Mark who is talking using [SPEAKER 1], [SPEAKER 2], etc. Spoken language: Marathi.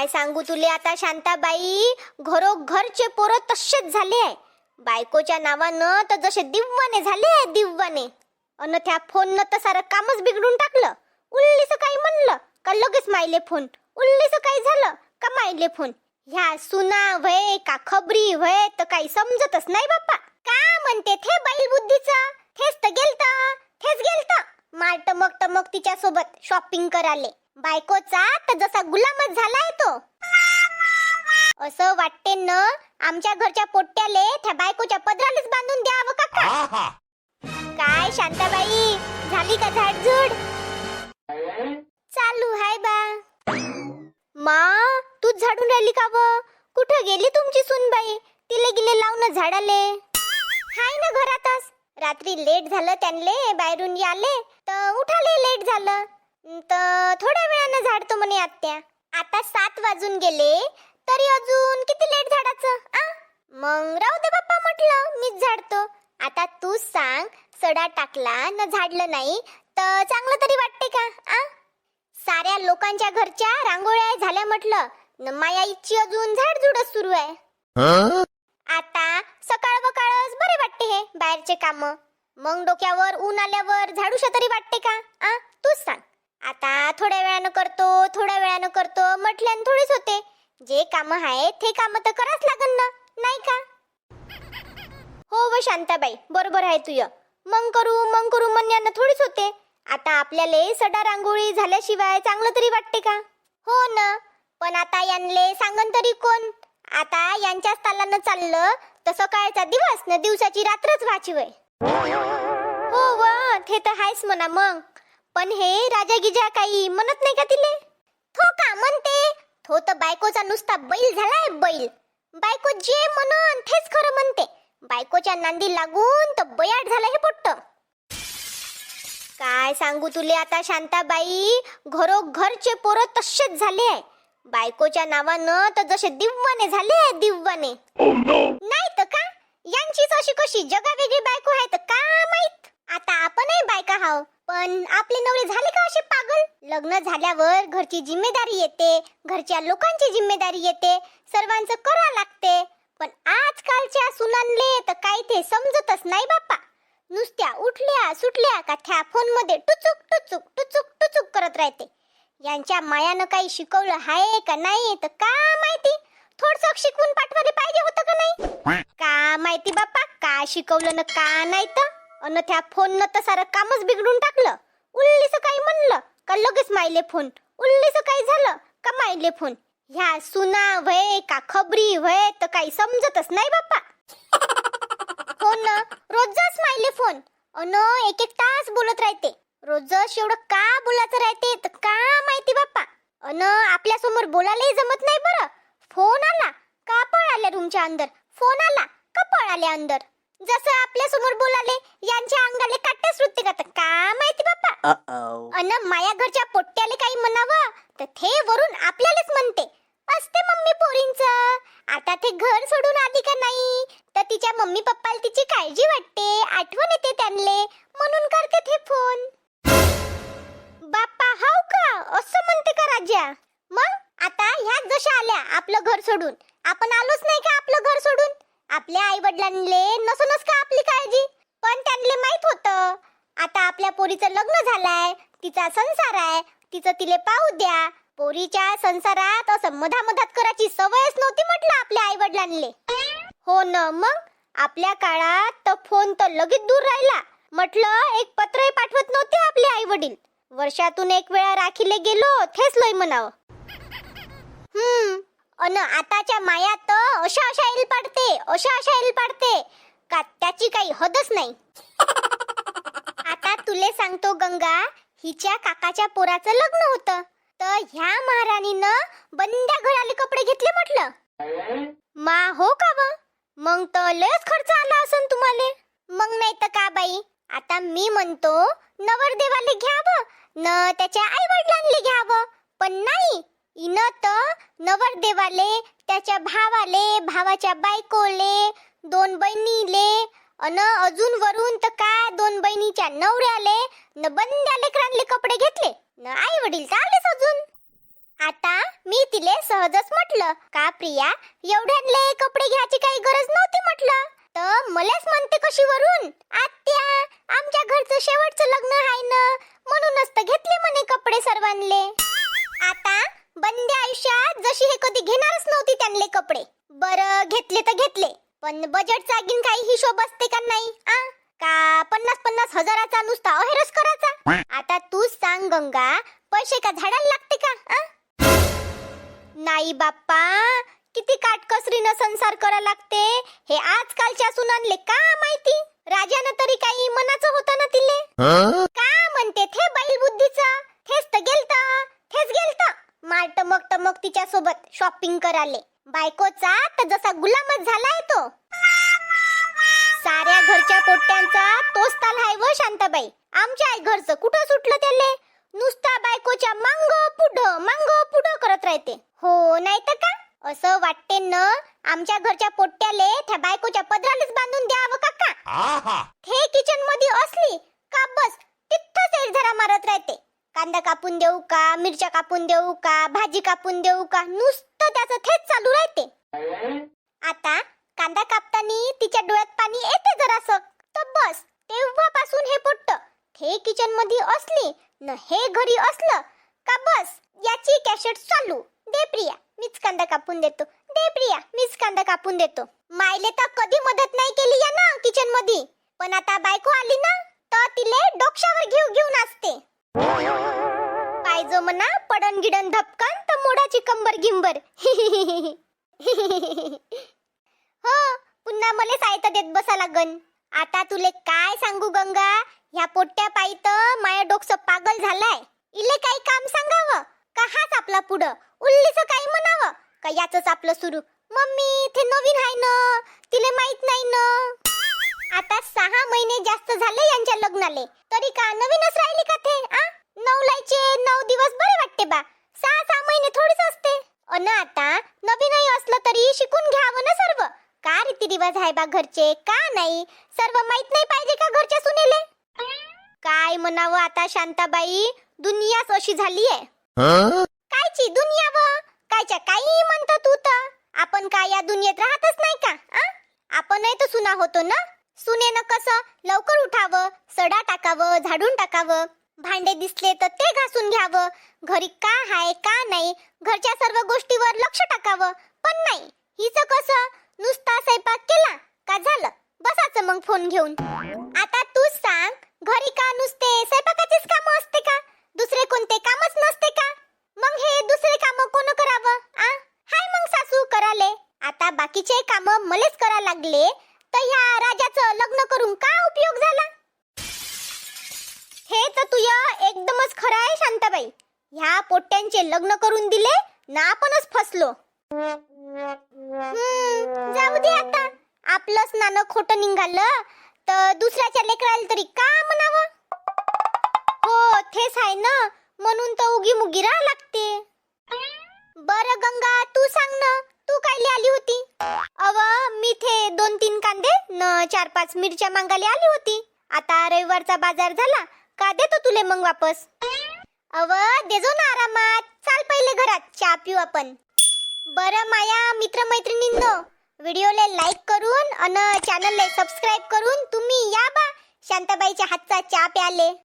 [SPEAKER 1] काय सांगू तुले आता शांताबाई, घरोघरचे पोरं तसेच झाले आहे. बायकोच्या नावानं तर जसे दिव्वाने झाले आहे, दिव्वाने. अन त्या फोननं तर सारं कामच बिघडून टाकलं. उल्लीचं काही म्हणलं का लगेच मायले फोन, उल्लीचं काही झालं का मायले फोन. ह्या सुना व्हय का खबरी व्हय तर काही समजतच नाही बाप्पा. का म्हणते थे बैल बुद्धीचं, थेच तर गेलत मार टमक तिच्या सोबत शॉपिंग कराले. बायकोचा तर जसा गुलामच झालाय तो. असं वाटते न आमच्या घरच्या पोट्याले त्या बायकोच्या पदरालाच बांधून द्यावं का. काय शांताबाई, झाली का झाडझूड? चालू हाय बा. मा तूच झाडून राहिली का व? कुठं गेली तुमची सूनबाई? तिले गेले लावून झाडाले. हाय ना घरातच. रात्री लेट झालं त्यांले बाहेरून आले तर उठाले लेट झालं तर थोड्या वेळानं झाडतो म्हणे आत्या. आता 7 वाजून गेले तरी अजून किती लेट झाडाचं. मग राहू दे बाप्पा, म्हटलं मीच झाडतो. आता तूच सांग, सडा टाकला न झाडलं नाही तर चांगलं तरी वाटते का? साऱ्या लोकांच्या घरच्या रांगोळ्या झाल्या म्हटलं न माया इच्छी अजून झाडझुडच सुरू आहे. आता सकाळ वकाळच बरे वाटते हे बाहेरचे काम. मग डोक्यावर ऊन आल्यावर झाडूशा तरी वाटते का? तूच सांग. आता थोड्या वेळानं करतो म्हटल्यान थोडीच होते. जे काम आहे ते काम तर करावंच लागन ना, नाही का? हो व शांताबाई, बरोबर आहे तुझं. मग करू म्हणण्यानं थोडीच होते. आता आपल्याला सडा रांगोळी झाल्याशिवाय चांगलं तरी वाटते का? हो ना, पण आता यांले सांगन तरी कोण? आता यांच्याच तालानं चाललं तर सकाळचा दिवस न दिवसाची रात्रच व्हायची वय. हो व ते तर आहेच म्हणा. मग पण हे राजा गिजा काही म्हणत नाही का तिले? थो का म्हणते? थो तर बायकोचा नुसता बैल झालाय, बैल. बायको जे म्हणन तेच खरं म्हणते. बायकोच्या नांदी लागून तर बयाड झालं हे पोट्ट. काय सांगू तुले आता शांताबाई, घरोघरचे पोरं तसेच झाले आहे. बायकोच्या नावानं तर जसे दिव्वाने झाले आहे, दिव्वाने. नाही तर का, यांचीच अशी कशी जगावेगळी बायको आहे तर का माहित. आता आपणही बायका हाव, पण आपले नवरे झाले का असे पागल? लग्न झाल्यावर घरची जिम्मेदारी येते, घरच्या लोकांची जिम्मेदारी येते, सर्वांचं करा लागते. पण आजकालच्या सुनांले तर काही ते समजतच नाही बाप्पा. नुसत्या उठल्या सुटल्या का त्या फोन मध्ये टुचुक करत राहते. यांच्या मायानं काही शिकवलं आहे का नाही तर का माहिती. थोडसं शिकवून पाठवायला पाहिजे होतं का नाही? का माहिती बाप्पा, का शिकवलं न का नाही तर. अन त्या फोननं तर सारं कामच बिघडून टाकलं. उल्लीचं काही म्हणलं का लगेच मायले फोन, उल्लीचं काही झालं का मायले फोन. ह्या सुना व्हय का खबरी व्हय तर काही समजतच नाही बाप्पा. हो ना, रोजच मायले फोन अन एक तास बोलत राहते. रोजच एवढं का बोलायचं राहते तर का माहिती बाप्पा. अन आपल्या समोर बोलायलाही जमत नाही बरं. फोन आला का पळाल्या रूमच्या अंदर, फोन आला का पळाल्या अंदर. जसं आपल्या समोर बोलाले यांच्या अंगाले काटे सुटते का तर का माहिती बाप्पा. अन माया घरच्या पोट्याले काही म्हणावं तर ते वरून आपल्यालाच म्हणते. असते मम्मी पोरींचं. आता ते घर सोडून आली का नाही तर तिच्या मम्मी पप्पाला तिची काळजी वाटते, आठवण येते त्यांले, म्हणून करते ते फोन. बाप्पा हाव का, असं म्हणते का राजा? मग आता ह्याच जशा आल्या आपलं घर सोडून, आपण आलोच नाही का आपलं घर सोडून. आपल्या आई वडिलांले नसूनच का आपली काळजी, पण त्यांना माहित होतं आता आपल्या पोरीचं लग्न झालंय, तिचा संसार आहे, तिचं तिले पाहू द्या. पोरीच्या संसारात असं मधामधात करायची सवयच नव्हती म्हटलं आपल्या आई वडिलांले. हो ना, मग आपल्या काळात तर फोन तर लगेच दूर राहिला. म्हटलं एक पत्रही पाठवत नव्हते आपले आई वडील. वर्षातून एक वेळा राखीले गेलो थेच लय म्हणावं. अन आताच्या माया तर अशा येईल पाडते का त्याची काही हदच नाही. आता तुले सांगतो गंगा, हिच्या काकाच्या पोराचं लग्न होतं तर ह्या महाराणीनं बंद्या घराले कपडे घेतले म्हटलं. मा हो का व? मग तर लयच खर्च आला असन तुम्हाला. मग नाही तर का बाई. आता मी म्हणतो नवरदेवाले घ्यावं न त्याच्या आई वडिलांले घ्यावं, पण नाही, इनं तर नवरदेवाले, त्याच्या भावाले, भावाच्या बायकोले, 2 बहिणीले अन अजून वरून तर काय 2 बहिणीच्या नवऱ्याले न बंद्या लेकरांले कपडे घेतले न आई वडील तर आलेच अजून. आता मी तिले सहजच म्हटलं, का प्रिया एवढ्याले कपडे घ्यायची काही गरज नव्हती म्हटलं. तर मलाच म्हणते कशी वरून, आत्या आमच्या घरचं शेवटचं लग्न आहे ना, म्हणूनच तर घेतले म्हणे कपडे सर्वांले. आता बंद्या आयुष्यात जशी हे कधी घेणारच नव्हती त्यांले कपडे. बरं घेतले तर घेतले, पण बजेटचा अगीन काही हिशोब असते का नाही? का 50-50 हजाराचा नुसता अहेरच करायचा? आता तूच सांग गंगा, पैसे का झाडाला लागते का? नाही बाप्पा, किती काटकसरीनं संसार करा लागते हे आजकालच्या सुनांले का माहिती. राजानं तरी काही मनाचं होतं ना तिले. का म्हणते थे बैल बुद्धीचं, थेच तर गेलत मार टमक तिच्या सोबत शॉपिंग कराले. बायकोचा तर जसा गुलामच झालाय तो. साऱ्या घरच्या पोट्ट्यांचा तोच ताल आहे व शांताबाई. आमच्या आई घरचं कुठं सुटलं त्याले, नुसता बायकोच्या मांग पुढं करत राहते. हो नाही तर का, असं वाटते न आमच्या घरच्या पोट्ट्याले त्या बायकोच्या पदरालाच बांधून द्यावं काका. हे किचन मध्ये असली का बस तिथंच एक धरा मारत राहते. कांदा कापून देऊ का, मिरच्या कापून देऊ का, भाजी कापून देऊ का, नुसतं त्याचं थेच चालू राहते. आता कांदा कापताना तिच्या डोळ्यात पाणी येते जरासं, तर बस तेव्हापासून हे पोट्ट हे किचन मध्ये असली न हे घरी असलं का बस याची कॅसेट चालू. दे प्रिया मीच कांदा कापून देतो, दे प्रिया मीच कांदा कापून देतो. मायले तर कधी मदत नाही केली या ना किचन मध्ये, पण आता बायको आली ना तर तिले डोक्यावर घेऊन असते. पाहिजे म्हणा पडन गिडन धपकन तर मोडाची कंबर गिंबर. हो पुन्हा मला सायता देत बसा लागन. आता तुले काय सांगू गंगा, ह्या पोट्ट्या पायी तर माया डोकं पागल झालाय. इले काही काम सांगावं का हाच आपला पुढं, उल्लीचं काही म्हणावं का याचंच आपलं सुरू. मम्मी ते नवीन आहे ना, तिले माहित नाही ना. आता 6 महिने जास्त झाले यांच्या लग्नाले, तरी का नवीनच राहिली का ते? 9 दिवस बरे वाटते बा, 6 महिने थोडीच असते. अन आता नवीनही असलं तरी शिकून घ्यावं ना सर्व. का रीतिरिवाज आहे बा घरचे का नाही, सर्व माहित नाही पाहिजे का घरच्या सुनेले? काय म्हणावं आता शांताबाई, दुनियाच अशी झाली आहे. कायची दुनिया व कायच्या काही म्हणतो तू तर. आपण काय या दुनियेत राहतच नाही का? आपणही तर सुना होतो ना. सुनेनं कसं लवकर उठावं, सडा टाकावं, झाडून टाकावं, भांडे दिसले तर ते घासून घ्यावं, घरी का आहे का नाही घरच्या सर्व गोष्टीवर लक्ष टाकावं. पण नाही, हिचं कसं नुसता स्वयंपाक केला का झालं बसाचं मग फोन घेऊन. आता तूच सांग, घरी का नुसते स्वयंपाकाचीच कामं असते का, दुसरे कोणते कामच नसते का? मग हे दुसरे काम कोण करावं? हाय मग सासू कराले. आता बाकीचे काम मलेच करा लागले तर ह्या राजाचं लग्न करून का उपयोग झाला? हे तर तुया एकदमच खरं आहे शांताबाई. ह्या पोट्ट्यांचे लग्न करून दिले ना आपणच फसलो. जाऊ दे आता, आपलंच नानं खोटं निघालं तर दुसऱ्याच्या लेकराला तरी का म्हणावं? हो तेच आहे ना, म्हणून तर उगी मुगी राहा लागते. बरं गंगा तू सांग ना, तू कायले आली होती? अव मी थे 2-3 कांदे न 4-5 मिरच्या मागायला आली होती. आता रविवारचा बाजार झाला का देतो तुले मग वापस. अव देजो ना आरामात, चाल पहिले घरात चहा पिऊ आपण. बरं माया मित्रमैत्रिणींनो, व्हिडिओला लाईक करून अन चॅनलला सबस्क्राईब करून तुम्ही या बा शांताबाईच्या हातचा चहा प्याले.